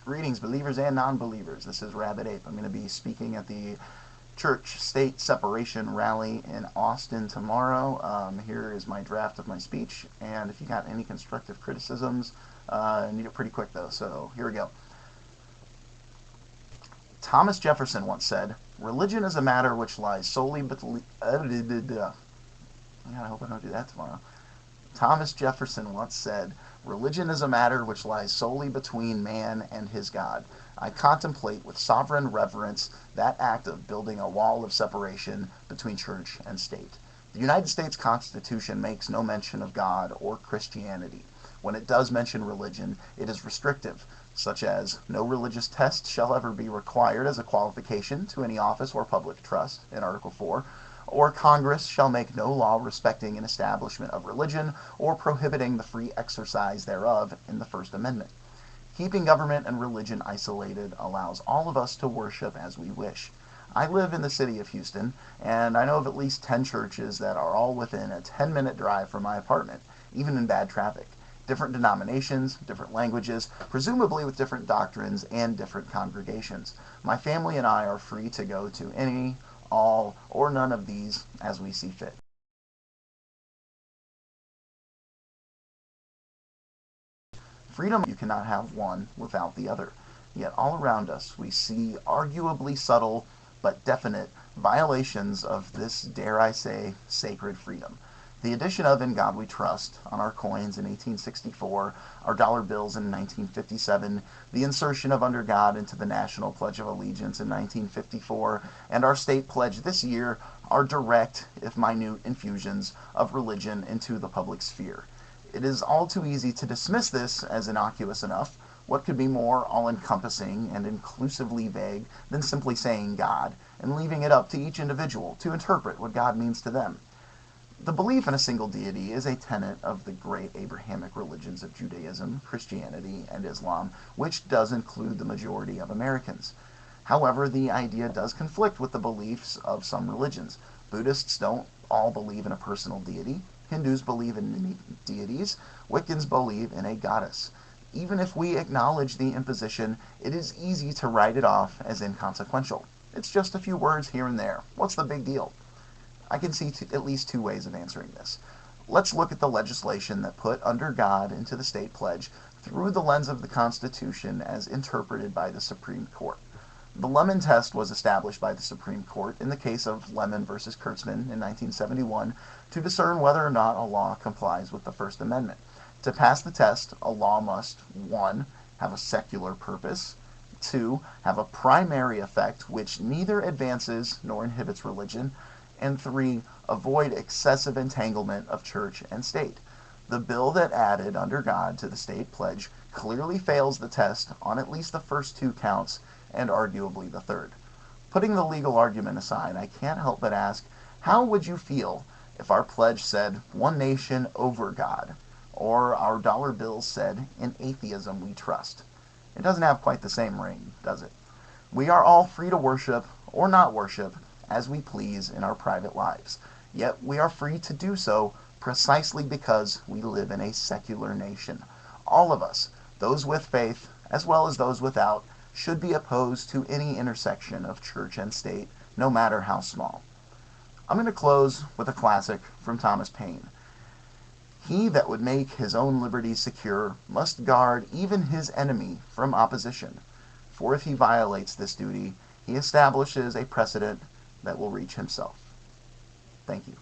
Greetings, believers and non-believers. This is Rabbit Ape. I'm going to be speaking at the church-state separation rally in Austin tomorrow. Here is my draft of my speech, and if you got any constructive criticisms, I need it pretty quick though, so here we go. Thomas Jefferson once said, "Religion is a matter which lies solely between..." I hope I don't do that tomorrow. Thomas Jefferson once said, "Religion is a matter which lies solely between man and his God. I contemplate with sovereign reverence that act of building a wall of separation between church and state." The United States Constitution makes no mention of God or Christianity. When it does mention religion, it is restrictive, such as no religious test shall ever be required as a qualification to any office or public trust in Article 4, or Congress shall make no law respecting an establishment of religion or prohibiting the free exercise thereof in the First Amendment. Keeping government and religion isolated allows all of us to worship as we wish. I live in the city of Houston, and I know of at least 10 churches that are all within a 10-minute drive from my apartment, even in bad traffic. Different denominations, different languages, presumably with different doctrines and different congregations. My family and I are free to go to any, all, or none of these as we see fit. Freedom, you cannot have one without the other. Yet all around us we see arguably subtle but definite violations of this, dare I say, sacred freedom. The addition of "In God We Trust" on our coins in 1864, our dollar bills in 1957, the insertion of "Under God" into the National Pledge of Allegiance in 1954, and our state pledge this year are direct, if minute, infusions of religion into the public sphere. It is all too easy to dismiss this as innocuous enough. What could be more all-encompassing and inclusively vague than simply saying God, and leaving it up to each individual to interpret what God means to them? The belief in a single deity is a tenet of the great Abrahamic religions of Judaism, Christianity, and Islam, which does include the majority of Americans. However, the idea does conflict with the beliefs of some religions. Buddhists don't all believe in a personal deity. Hindus believe in many deities. Wiccans believe in a goddess. Even if we acknowledge the imposition, it is easy to write it off as inconsequential. It's just a few words here and there. What's the big deal? I can see at least two ways of answering this. Let's look at the legislation that put "Under God" into the state pledge through the lens of the Constitution as interpreted by the Supreme Court. The Lemon test was established by the Supreme Court in the case of Lemon versus Kurtzman in 1971 to discern whether or not a law complies with the First Amendment. To pass the test, a law must 1. Have a secular purpose, 2. Have a primary effect which neither advances nor inhibits religion, and 3. Avoid excessive entanglement of church and state. The bill that added "Under God" to the state pledge clearly fails the test on at least the first two counts, and arguably the third. Putting the legal argument aside, I can't help but ask, how would you feel if our pledge said "One nation over God," or our dollar bills said "In atheism we trust"? It doesn't have quite the same ring, does it? We are all free to worship, or not worship, as we please in our private lives. Yet we are free to do so precisely because we live in a secular nation. All of us, those with faith as well as those without, should be opposed to any intersection of church and state, no matter how small. I'm going to close with a classic from Thomas Paine. "He that would make his own liberty secure must guard even his enemy from opposition. For if he violates this duty, he establishes a precedent that will reach himself." Thank you.